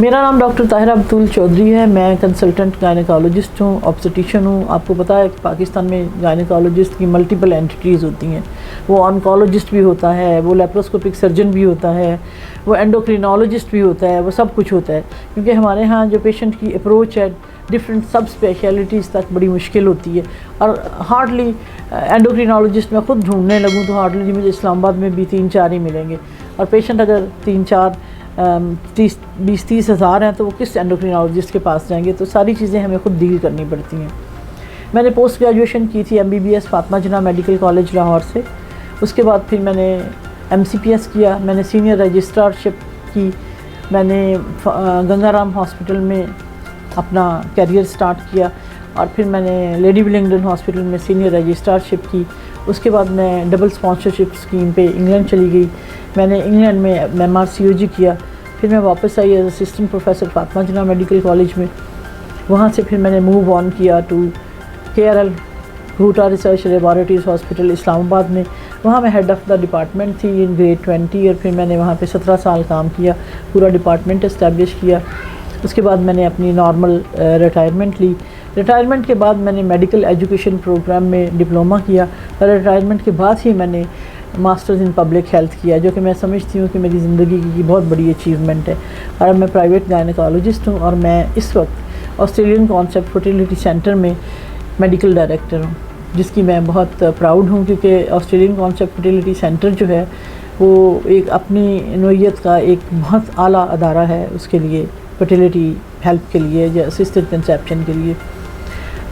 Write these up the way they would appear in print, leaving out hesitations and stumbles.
मेरा नाम डॉक्टर ताहिरा अब्दुल चौधरी है। मैं कंसल्टेंट गायनेकोलॉजिस्ट हूँ, ऑब्स्टेटिशियन हूँ। आपको पता है कि पाकिस्तान में गायनेकोलॉजिस्ट की मल्टीपल एंटिटीज़ होती हैं। वो ऑन्कोलॉजिस्ट भी होता है, वो लेप्रोस्कोपिक सर्जन भी होता है, वो एंडोक्रिनोलॉजिस्ट भी होता है, वो सब कुछ होता है। क्योंकि हमारे यहाँ जो पेशेंट की अप्रोच है डिफरेंट सब स्पेशलिटीज़ तक बड़ी मुश्किल होती है। और हार्डली एंडोक्रिनोलॉजिस्ट मैं ख़ुद ढूंढने लगूँ तो हार्डली मुझे इस्लामाबाद में भी 3-4 ही मिलेंगे। और पेशेंट अगर 20-30 हज़ार हैं तो वो किस एंडोक्रिनोलॉजिस्ट के पास जाएंगे। तो सारी चीज़ें हमें खुद डील करनी पड़ती हैं। मैंने पोस्ट ग्रेजुएशन की थी MBBS Fatima Jinnah medical college Lahore से। उसके बाद फिर मैंने MCPS किया, मैंने सीनियर रजिस्ट्रारशिप की, मैंने गंगाराम हॉस्पिटल में अपना करियर स्टार्ट किया और फिर मैंने लेडी विलिंगडन हॉस्पिटल में सीनियर रजिस्ट्रारशिप की। उसके बाद मैं डबल स्पॉन्सरशिप स्कीम पे इंग्लैंड चली गई। मैंने इंग्लैंड में MRCOG किया। फिर मैं वापस आई as assistant professor Fatima Jinnah medical college में। वहाँ से फिर मैंने मूव ऑन किया to KRL Kahuta research laboratories hospital Islamabad में। वहाँ मैं हेड ऑफ़ द डिपार्टमेंट थी इन ग्रेड 20 और फिर मैंने वहाँ पे 17 साल काम किया, पूरा डिपार्टमेंट इस्टेब्लिश किया। उसके बाद मैंने अपनी नॉर्मल रिटायरमेंट ली। रिटायरमेंट के बाद मैंने मेडिकल एजुकेशन प्रोग्राम में डिप्लोमा किया और रिटायरमेंट के बाद ही मैंने मास्टर्स इन पब्लिक हेल्थ किया, जो कि मैं समझती हूँ कि मेरी ज़िंदगी की बहुत बड़ी अचीवमेंट है। और मैं प्राइवेट गायनेकोलॉजिस्ट हूँ और मैं इस वक्त ऑस्ट्रेलियन कॉन्सेप्ट फर्टिलिटी सेंटर में मेडिकल डायरेक्टर हूँ, जिसकी मैं बहुत प्राउड हूँ। क्योंकि ऑस्ट्रेलियन कॉन्सेप्ट फर्टिलिटी सेंटर जो है वो एक अपनी नोयत का एक बहुत आला अदारा है उसके लिए, फर्टिलिटी हेल्प के लिए या असिस्टेड कंसेप्शन के लिए।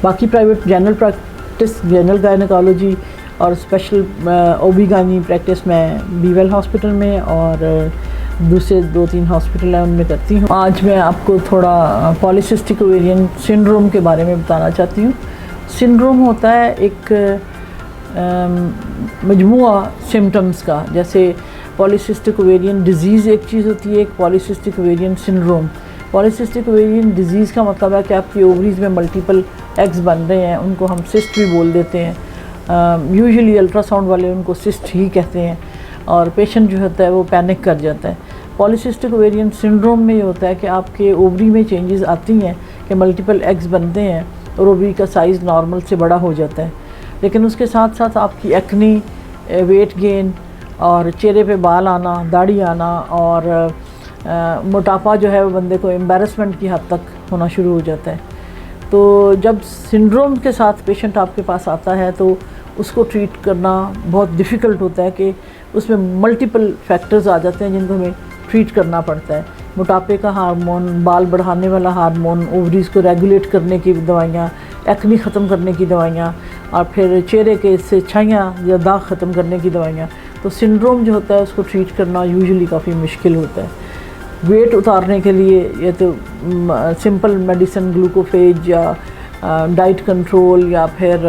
बाकी private general practice, general gynaecology और स्पेशल OB-GYN प्रैक्टिस मैं बीवेल हॉस्पिटल में और दूसरे 2-3 हॉस्पिटल हैं उनमें करती हूँ। आज मैं आपको थोड़ा पॉलीसिस्टिक ओवेरियन सिंड्रोम के बारे में बताना चाहती हूँ। सिंड्रोम होता है एक मजमुआ सिम्टम्स का। जैसे पॉलीसिस्टिक ओवेरियन डिज़ीज़ एक चीज़ होती है, एक polycystic ovarian syndrome. Polycystic ovarian disease का मतलब है कि आपकी ओवरीज़ में मल्टीपल एग्स बन रहे हैं, उनको हम सिस्ट भी बोल देते हैं। यूजुअली अल्ट्रासाउंड वाले उनको सिस्ट ही कहते हैं और पेशेंट जो होता है वो पैनिक कर जाता है। पॉलीसिस्टिक ओवेरियन सिंड्रोम में ये होता है कि आपके ओवरी में चेंजेस आती हैं कि मल्टीपल एग्स बनते हैं और ओवरी का साइज़ नॉर्मल से बड़ा हो जाता है। लेकिन उसके साथ साथ आपकी एक्नी, वेट गेन और चेहरे पे बाल आना, दाढ़ी आना और मोटापा जो है वो बंदे को एम्बैरसमेंट की हद तक होना शुरू हो जाता है। तो जब सिंड्रोम के साथ पेशेंट आपके पास आता है तो उसको ट्रीट करना बहुत डिफ़िकल्ट होता है कि उसमें मल्टीपल फैक्टर्स आ जाते हैं जिनको हमें ट्रीट करना पड़ता है। मोटापे का हार्मोन, बाल बढ़ाने वाला हार्मोन, ओवरीज़ को रेगुलेट करने की दवाइयाँ, एक्नी ख़त्म करने की दवाइयाँ और फिर चेहरे के से छाइयाँ या दाग ख़त्म करने की दवाइयाँ। तो सिंड्रोम जो होता है उसको ट्रीट करना यूजुअली काफ़ी मुश्किल होता है। वेट उतारने के लिए या तो सिंपल मेडिसिन ग्लूकोफेज या डाइट कंट्रोल या फिर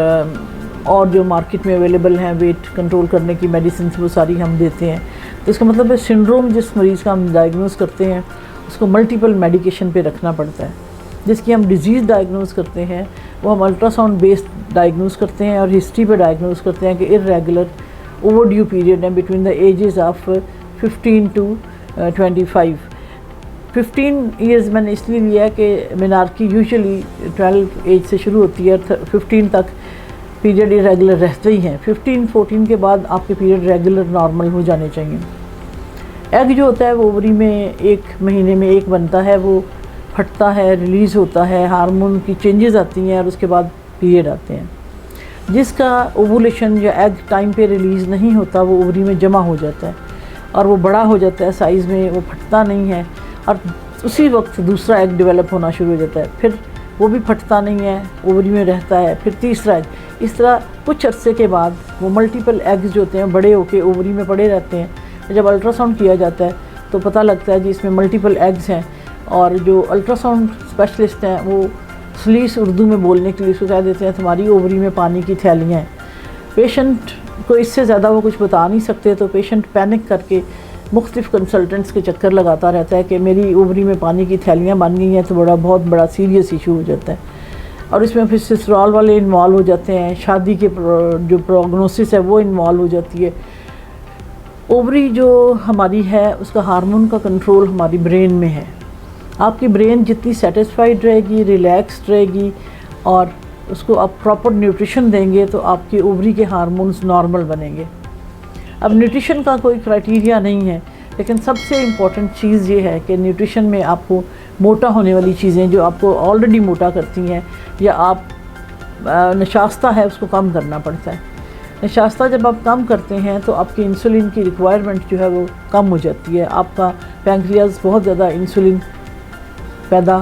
और जो मार्केट में अवेलेबल हैं वेट कंट्रोल करने की मेडिसिन वो सारी हम देते हैं। तो इसका मतलब है सिंड्रोम जिस मरीज़ का हम डायग्नोस करते हैं उसको मल्टीपल मेडिकेशन पे रखना पड़ता है। जिसकी हम डिज़ीज़ डायग्नोस करते हैं वो हम अल्ट्रासाउंड बेस्ड डायग्नोस करते हैं और हिस्ट्री पे डायग्नोस करते हैं कि इर्रेगुलर ओवरड्यू पीरियड है between the ages of 15 to 25। 15 years मैंने इसलिए लिया है कि मेनार्की यूजुअली 12 एज से शुरू होती है, 15 तक पीरियड इरेगुलर रहते ही हैं। 15-14 के बाद आपके पीरियड रेगुलर नॉर्मल हो जाने चाहिए। एग जो होता है वो ओवरी में 1 महीने में एक बनता है, वो फटता है, रिलीज़ होता है, हार्मोन की चेंजेस आती हैं और उसके बाद पीरियड आते हैं। जिसका ओवुलेशन या एग टाइम पे रिलीज़ नहीं होता वो ओवरी में जमा हो जाता है और वो बड़ा हो जाता है साइज़ में, वो फटता नहीं है और उसी वक्त दूसरा एग डेवलप होना शुरू हो जाता है। फिर वो भी फटता नहीं है, ओवरी में रहता है, फिर तीसरा एग। इस तरह कुछ अरसे के बाद वो मल्टीपल एग्स जो होते हैं बड़े होके ओवरी में पड़े रहते हैं। जब अल्ट्रासाउंड किया जाता है तो पता लगता है जी इसमें मल्टीपल एग्स हैं। और जो अल्ट्रासाउंड स्पेशलिस्ट हैं वो सलीस उर्दू में बोलने के लिए उसको कह देते हैं तुम्हारी ओवरी में पानी की थैलियाँ हैं। पेशेंट को इससे ज़्यादा वो कुछ बता नहीं सकते, तो पेशेंट पैनिक करके मुख्तलिफ़ कंसल्टेंट्स के चक्कर लगाता रहता है कि मेरी ओवरी में पानी की थैलियाँ बन गई हैं। तो बहुत बड़ा सीरियस इशू हो जाता है और इसमें फिर ससुराल वाले इन्वॉल्व हो जाते हैं, शादी के जो प्रोग्नोसिस है वो इन्वॉल्व हो जाती है। ओवरी जो हमारी है उसका हार्मोन का कंट्रोल हमारी ब्रेन में है आपकी ब्रेन जितनी सेटिस्फाइड रहेगी, रिलैक्स्ड रहेगी और उसको आप प्रॉपर न्यूट्रिशन देंगे तो आपकी ओवरी के हार्मोन्स नॉर्मल बनेंगे। अब न्यूट्रिशन का कोई क्राइटेरिया नहीं है, लेकिन सबसे इम्पॉर्टेंट चीज़ ये है कि न्यूट्रिशन में आपको मोटा होने वाली चीज़ें जो आपको ऑलरेडी मोटा करती हैं या आप नशास्ता है उसको कम करना पड़ता है। नशास्ता जब आप कम करते हैं तो आपकी इंसुलिन की रिक्वायरमेंट जो है वो कम हो जाती है। आपका पैंक्रियाज बहुत ज़्यादा इंसुलिन पैदा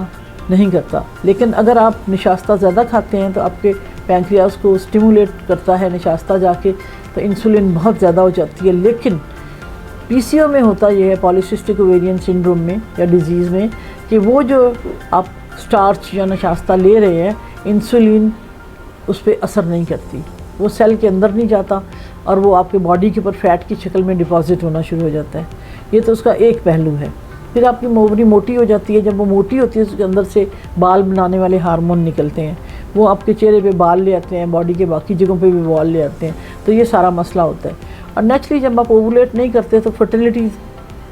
नहीं करता, लेकिन अगर आप निशास्ता ज़्यादा खाते हैं तो आपके पैंक्रियाज को स्टिमुलेट करता है निशास्ता जाके, तो इंसुलिन बहुत ज़्यादा हो जाती है। लेकिन पीसीओ में होता ये है, पॉलीसिस्टिक ओवेरियन सिंड्रोम में या डिजीज़ में, कि वो जो आप स्टार्च या निशास्ता ले रहे हैं, इंसुलिन उस पर असर नहीं करती, वो सेल के अंदर नहीं जाता और वो आपके बॉडी के ऊपर फैट की शक्ल में डिपॉजिट होना शुरू हो जाता है। ये तो उसका एक पहलू है। फिर आपकी ओवरी मोटी हो जाती है। जब वो मोटी होती है उसके अंदर से बाल बनाने वाले हार्मोन निकलते हैं, वो आपके चेहरे पे बाल ले आते हैं, बॉडी के बाकी जगहों पे भी बाल ले आते हैं, तो ये सारा मसला होता है। और नेचुरली जब आप ओवुलेट नहीं करते तो फर्टिलिटी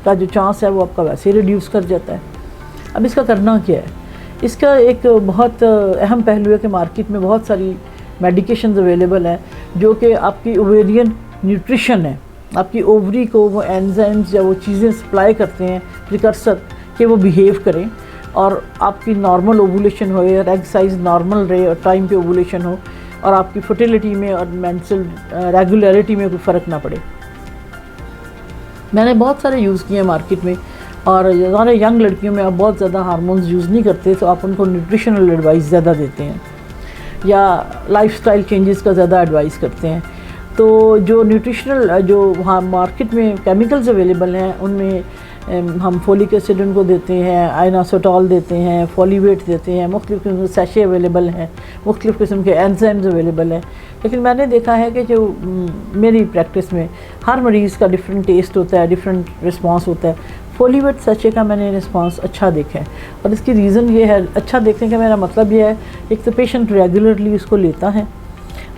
का जो चांस है वो आपका वैसे ही रिड्यूस कर जाता है। अब इसका करना क्या है? इसका एक बहुत अहम पहलू है कि मार्केट में बहुत सारी मेडिकेशंस अवेलेबल हैं जो कि आपकी ओवेरियन न्यूट्रिशन है, आपकी ओवरी को वो एंजाइम्स या वो चीज़ें सप्लाई करते हैं प्रिकर्सर कि वो बिहेव करें और आपकी नॉर्मल ओवुलेशन हो और एग साइज़ नॉर्मल रहे और टाइम पे ओवुलेशन हो और आपकी फर्टिलिटी में और मेंस्ट्रुअल रेगुलरिटी में कोई फ़र्क ना पड़े। मैंने बहुत सारे यूज़ किए हैं मार्केट में, और ज़्यादा यंग लड़कियों में आप बहुत ज़्यादा हार्मोन्स यूज़ नहीं करते तो आप उनको न्यूट्रिशनल एडवाइस ज़्यादा देते हैं या लाइफस्टाइल चेंजेस का ज़्यादा एडवाइस करते हैं। तो जो न्यूट्रिशनल जो वहाँ मार्केट में केमिकल्स अवेलेबल हैं उनमें हम फोलिक एसिड उनको देते हैं, आइनासोटॉल देते हैं, फॉलीवेट देते हैं, मुख्तलिफ़ किस्म के सैशे अवेलेबल हैं, मुख्तलिफ़ किस्म के एंजाइम्स अवेलेबल हैं। लेकिन मैंने देखा है कि जो मेरी प्रैक्टिस में हर मरीज़ का डिफरेंट टेस्ट होता है, डिफरेंट रिस्पॉन्स होता है। फॉलीवेट सैशे का मैंने रिस्पॉन्स अच्छा देखा है और इसकी रीज़न ये है, अच्छा देखने का मेरा मतलब ये है, एक तो पेशेंट रेगुलरली उसको लेता है,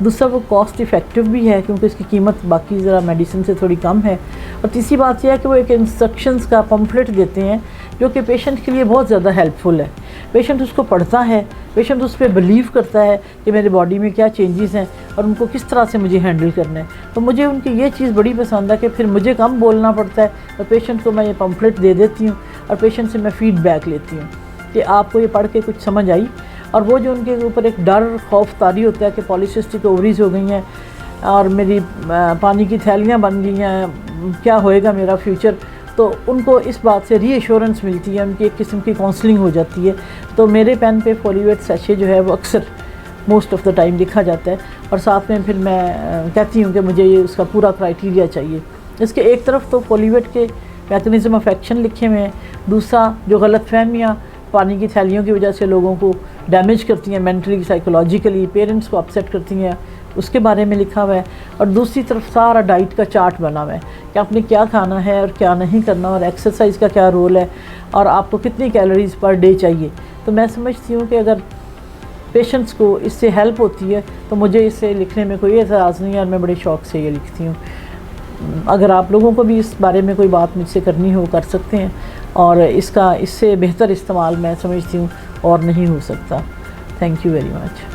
दूसरा वो कॉस्ट इफ़ेक्टिव भी है क्योंकि इसकी कीमत बाकी ज़रा मेडिसिन से थोड़ी कम है, और तीसरी बात यह है कि वो एक इंस्ट्रक्शंस का पम्फलेट देते हैं जो कि पेशेंट के लिए बहुत ज़्यादा हेल्पफुल है। पेशेंट उसको पढ़ता है, पेशेंट उस पर बिलीव करता है कि मेरे बॉडी में क्या चेंजेस हैं और उनको किस तरह से मुझे हैंडल करना है। तो मुझे उनकी ये चीज़ बड़ी पसंद है कि फिर मुझे कम बोलना पड़ता है और पेशेंट को मैं ये पम्फलेट दे देती हूँ और पेशेंट से मैं फ़ीडबैक लेती हूँ कि आपको ये पढ़ के कुछ समझ आई। और वो जो उनके ऊपर एक डर खौफ तारी होता है कि पॉलीसिस्टिक ओवरीज हो गई हैं और मेरी पानी की थैलियाँ बन गई हैं, क्या होएगा मेरा फ्यूचर, तो उनको इस बात से रीएश्योरेंस मिलती है, उनकी एक किस्म की काउंसलिंग हो जाती है। तो मेरे पेन पे फॉलीवेट सैशे जो है वो अक्सर मोस्ट ऑफ़ द टाइम लिखा जाता है और साथ में फिर मैं कहती हूँ कि मुझे ये उसका पूरा क्राइटेरिया चाहिए। इसके एक तरफ तो फॉलीवेट के मैकेनिज़्म ऑफ एक्शन लिखे हुए हैं, दूसरा जो गलतफहमियाँ पानी की थैलियों की वजह से लोगों को डैमेज करती हैं, मेंटली साइकोलॉजिकली पेरेंट्स को अपसेट करती हैं, उसके बारे में लिखा हुआ है। और दूसरी तरफ सारा डाइट का चार्ट बना हुआ है कि आपने क्या खाना है और क्या नहीं करना, और एक्सरसाइज का क्या रोल है और आपको कितनी कैलोरीज पर डे चाहिए। तो मैं समझती हूँ कि अगर पेशेंट्स को इससे हेल्प होती है तो मुझे इसे लिखने में कोई एतराज़ नहीं है और मैं बड़े शौक़ से ये लिखती हूँ। अगर आप लोगों को भी इस बारे में कोई बात मुझसे करनी हो कर सकते हैं, और इसका इससे बेहतर इस्तेमाल मैं समझती हूँ और नहीं हो सकता। Thank you very much.